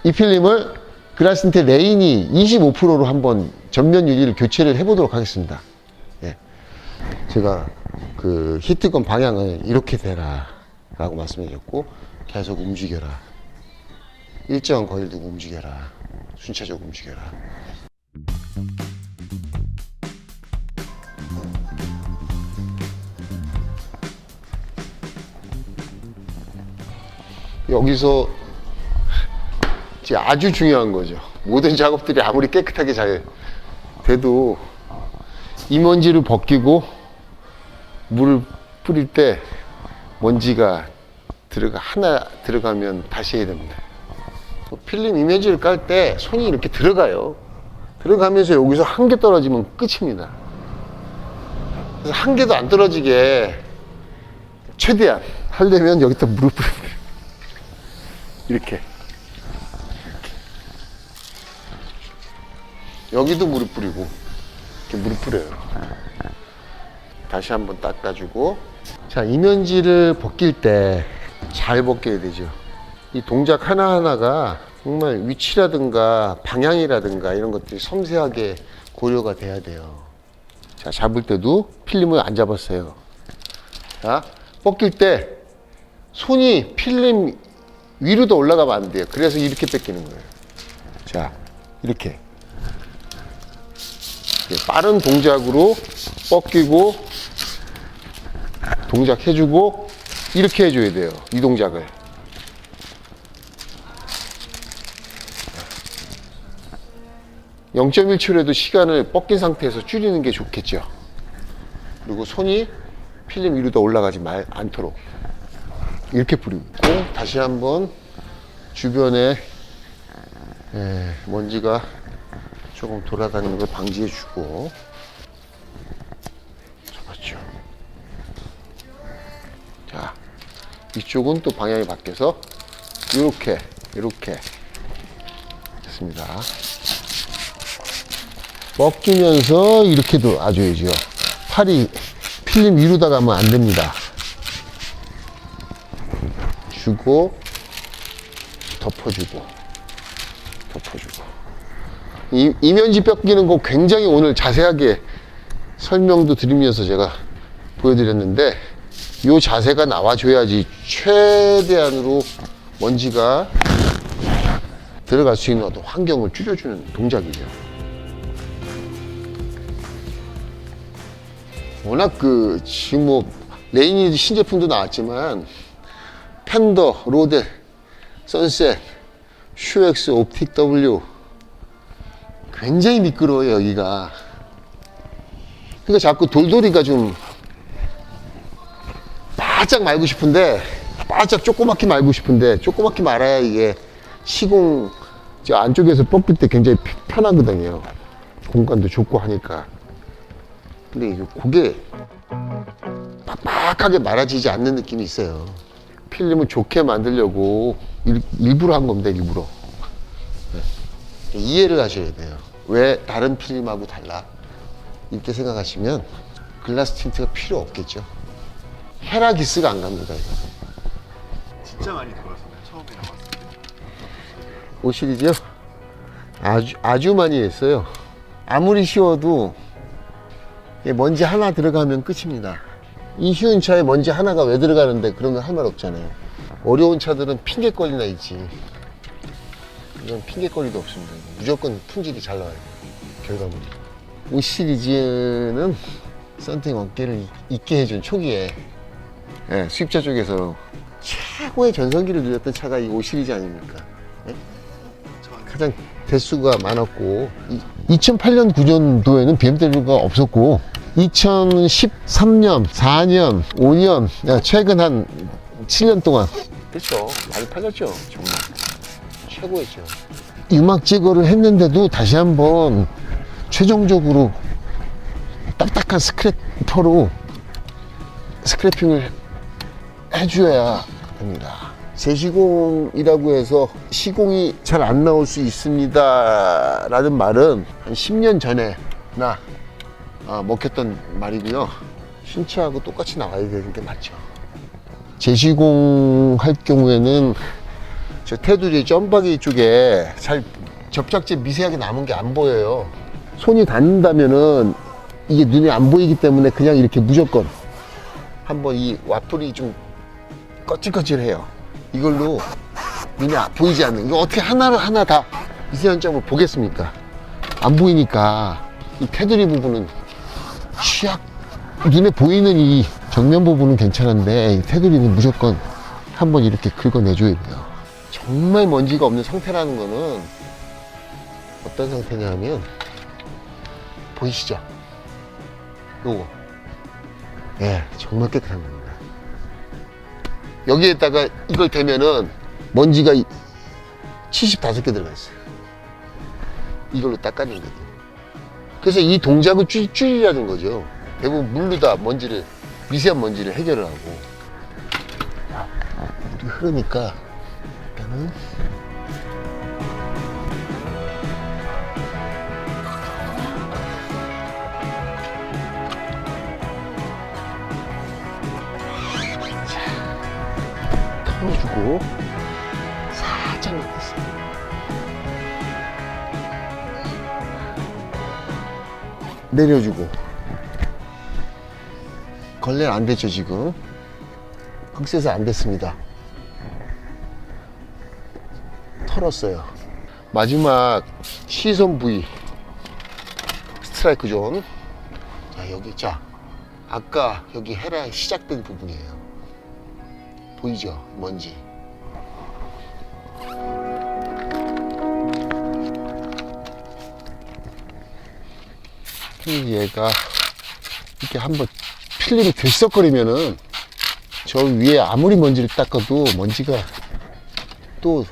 이 필름을 글라스틴트 레인이 25%로 한번 전면 유리를 교체를 해보도록 하겠습니다. 예. 제가 그 히트건 방향을 이렇게 대라 라고 말씀드렸고, 계속 움직여라, 일정한 거리를 두고 움직여라, 순차적으로 움직여라. 여기서 이제 아주 중요한 거죠. 모든 작업들이 아무리 깨끗하게 잘 돼도 이먼지를 벗기고 물을 뿌릴 때 먼지가 하나 들어가면 다시 해야 됩니다. 필름 이미지를 깔 때 손이 이렇게 들어가요. 들어가면서 여기서 한 개 떨어지면 끝입니다. 그래서 한 개도 안 떨어지게 최대한 하려면 여기다 물을 뿌립니다. 이렇게. 여기도 물을 뿌리고, 이렇게 물을 뿌려요. 다시 한번 닦아주고. 자, 이면지를 벗길 때 잘 벗겨야 되죠. 이 동작 하나하나가 정말 위치라든가 방향이라든가 이런 것들이 섬세하게 고려가 돼야 돼요. 자, 잡을 때도 필름을 안 잡았어요. 자, 벗길 때 손이 필름 위로 더 올라가면 안 돼요. 그래서 이렇게 뺏기는 거예요. 자, 이렇게 빠른 동작으로 뻗기고 동작 해주고 이렇게 해줘야 돼요. 이 동작을. (0.1초라도) 시간을 뻗긴 상태에서 줄이는 게 좋겠죠. 그리고 손이 필름 위로 더 올라가지 않도록 이렇게 뿌리고, 다시 한번 주변에 먼지가 조금 돌아다니는 걸 방지해 주고. 잡았죠. 자, 이쪽은 또 방향이 바뀌어서 이렇게 됐습니다. 벗기면서 이렇게 놔줘야죠. 팔이 필름 위로다 가면 안 됩니다. 주고 덮어주고 이면지 뺏기는 거 굉장히 오늘 자세하게 설명도 드리면서 제가 보여드렸는데, 이 자세가 나와줘야지 최대한으로 먼지가 들어갈 수 있는 어떤 환경을 줄여주는 동작이죠. 워낙 지금 뭐 레인이 신제품도 나왔지만 펜더, 로데, 선셋, 슈엑스, 옵틱 W 굉장히 미끄러워요, 여기가. 그러니까 자꾸 돌돌이가 좀 바짝 말고 싶은데, 바짝 조그맣게 말고 싶은데, 조그맣게 말아야 이게 시공 저 안쪽에서 뽑힐 때 굉장히 편하거든요. 공간도 좁고 하니까. 근데 이게 고개 빡빡하게 말아지지 않는 느낌이 있어요. 필름을 좋게 만들려고 일부러 한 겁니다, 일부러. 네. 이해를 하셔야 돼요. 왜 다른 필름하고 달라? 이렇게 생각하시면 글라스 틴트가 필요 없겠죠. 헤라기스가 안 갑니다, 이거. 진짜 많이 들어왔어요. 처음에 나왔을 때. 5 시리즈요? 아주 많이 했어요. 아무리 쉬워도 먼지 하나 들어가면 끝입니다. 이 쉬운 차에 먼지 하나가 왜 들어가는데 그런 거 할 말 없잖아요. 어려운 차들은 핑계거리나 있지. 이건 핑계거리도 없습니다. 무조건 품질이 잘 나와요, 결과물이. 5 시리즈는 썬팅 어깨를 있게 해준 초기에 수입차 쪽에서 최고의 전성기를 누렸던 차가 이 5 시리즈 아닙니까? 네? 가장 대수가 많았고, 2008년 9년도에는 BMW가 없었고, 2013년, 4년, 5년, 최근 한 7년 동안 그렇죠, 많이 팔렸죠. 정말 최고였죠. 유막 제거를 했는데도 다시 한번 최종적으로 딱딱한 스크래퍼로 스크래핑을 해줘야 합니다. 재시공이라고 해서 시공이 잘 안 나올 수 있습니다 라는 말은 한 10년 전에나 먹혔던 말이고요. 신차하고 똑같이 나와야 되는 게 맞죠. 재시공 할 경우에는 저 테두리 점박이 쪽에 잘 접착제 미세하게 남은 게 안 보여요. 손이 닿는다면은 이게 눈에 안 보이기 때문에 그냥 이렇게 무조건 한번 이 와플이 좀 거칠거칠해요. 이걸로 눈에 보이지 않는, 이거 어떻게 하나를 하나 다 미세한 점을 보겠습니까? 안 보이니까 이 테두리 부분은 취약, 눈에 보이는 이 정면 부분은 괜찮은데 이 테두리는 무조건 한번 이렇게 긁어내줘야 돼요. 정말 먼지가 없는 상태라는 거는 어떤 상태냐면 보이시죠? 요거, 예, 정말 깨끗한 겁니다. 여기에다가 이걸 대면은 먼지가 75개 들어가 있어요. 이걸로 닦아낸 거죠. 그래서 이 동작을 줄이라는 거죠. 대부분 물로 다 먼지를, 미세한 먼지를 해결을 하고. 물이 흐르니까 일단은 털어주고 살짝만 됐어요. 내려주고. 걸레는 안 됐죠 지금. 흑세사 안 됐습니다. 털었어요. 마지막 시선 부위 스트라이크 존. 자 여기, 자 아까 여기 헤라 시작된 부분이에요. 보이죠? 먼지. 얘가 이렇게 한번 필름이 들썩거리면은 저 위에 아무리 먼지를 닦아도 먼지가 또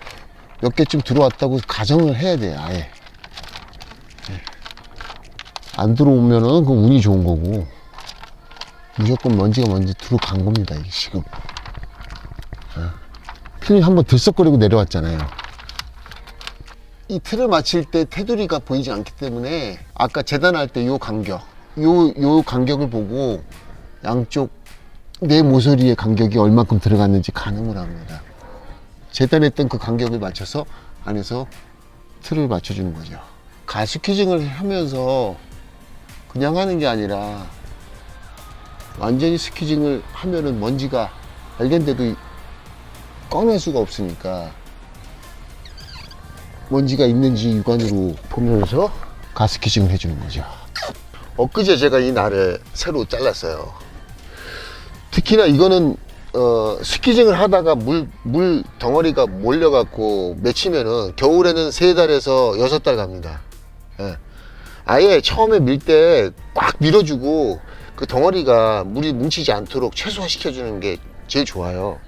몇 개쯤 들어왔다고 가정을 해야 돼요. 아예 안 들어오면은 그 운이 좋은 거고, 무조건 먼지가 먼지 들어간 겁니다. 이게 지금 필름이 한번 들썩거리고 내려왔잖아요. 이 틀을 맞힐 때 테두리가 보이지 않기 때문에 아까 재단할 때 요 간격, 요 간격을 보고 양쪽 내 모서리의 간격이 얼마큼 들어갔는지 가늠을 합니다. 재단했던 그 간격을 맞춰서 안에서 틀을 맞춰주는 거죠. 가스퀴징을 하면서 그냥 하는 게 아니라 완전히 스퀴징을 하면은 먼지가 발견돼도 꺼낼 수가 없으니까 먼지가 있는지 육안으로 보면서 가스퀴징을 해주는 거죠. 엊그제 제가 이 날을 새로 잘랐어요. 특히나 이거는 스퀴징을 하다가 물 덩어리가 몰려갖고 맺히면은 겨울에는 3달에서 6달 갑니다. 예. 아예 처음에 밀 때 꽉 밀어주고 그 덩어리가 물이 뭉치지 않도록 최소화시켜주는 게 제일 좋아요.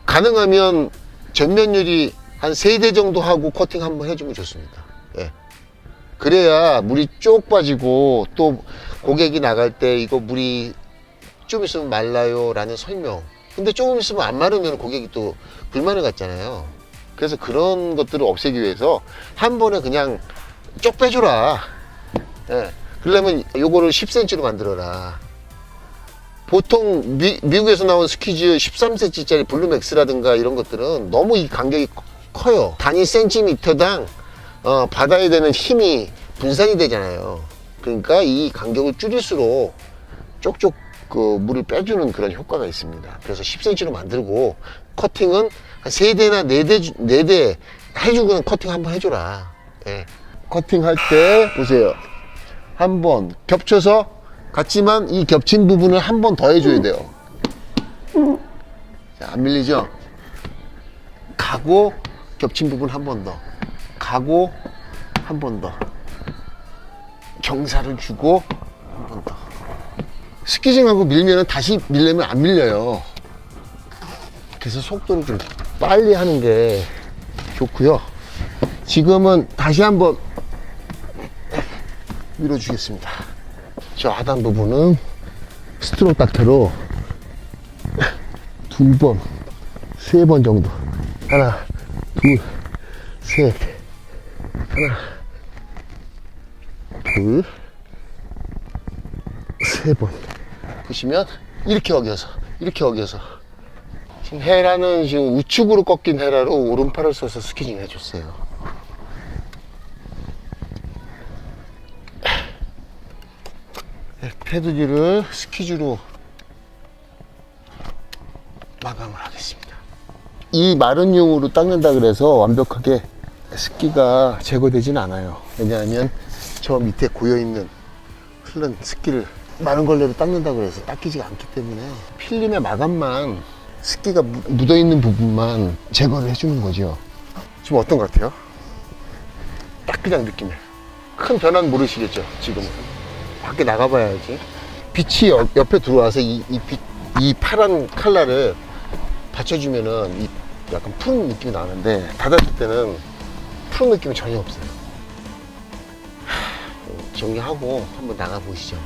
가능하면 전면유리 한 3대 정도 하고 코팅 한번 해주면 좋습니다. 예. 그래야 물이 쭉 빠지고, 또 고객이 나갈 때 이거 물이 좀 있으면 말라요 라는 설명. 근데 조금 있으면 안 마르면 고객이 또 불만을 갖잖아요. 그래서 그런 것들을 없애기 위해서 한 번에 그냥 쪽 빼줘라. 예. 그러려면 요거를 10cm로 만들어라. 보통 미국에서 나온 스퀴즈 13cm짜리 블루맥스라든가 이런 것들은 너무 이 간격이 커요. 단위 센티미터당 받아야 되는 힘이 분산이 되잖아요. 그러니까 이 간격을 줄일수록 쪽쪽 그 물을 빼주는 그런 효과가 있습니다. 그래서 10cm로 만들고, 커팅은 한 3대나 4대 해주고는 커팅 한번 해줘라. 예. 커팅 할 때 보세요. 한번 겹쳐서 같지만 이 겹친 부분을 한 번 더 해줘야 돼요. 자, 안 밀리죠? 가고 겹친 부분 한 번 더, 가고 한 번 더, 경사를 주고 한 번 더. 스퀴징하고 밀면은 다시 밀려면 안 밀려요. 그래서 속도를 좀 빨리 하는 게 좋고요. 지금은 다시 한번 밀어주겠습니다. 저 하단 부분은 스트로 닥터로 2번, 3번 정도. 하나, 둘, 셋. 하나, 둘, 3번. 보시면 이렇게 어겨서 지금 헤라는 지금 우측으로 꺾인 헤라로 오른팔을 써서 스키징 해줬어요. 네, 패드질을 스키즈로 마감을 하겠습니다. 이 마른 용으로 닦는다 그래서 완벽하게 습기가 제거되진 않아요. 왜냐하면 저 밑에 고여있는 흐른 습기를 마른 걸레로 닦는다 그래서 닦이지가 않기 때문에 필름의 마감만 습기가 묻어있는 부분만 제거를 해주는 거죠. 지금 어떤 것 같아요? 딱 그냥 느낌에 큰 변화는 모르시겠죠. 지금은 밖에 나가봐야지. 빛이 옆에 들어와서 이 파란 컬러를 받쳐주면은 이 약간 푸른 느낌이 나는데 닫았을 때는 푸른 느낌이 전혀 없어요. 정리하고 한번 나가 보시죠.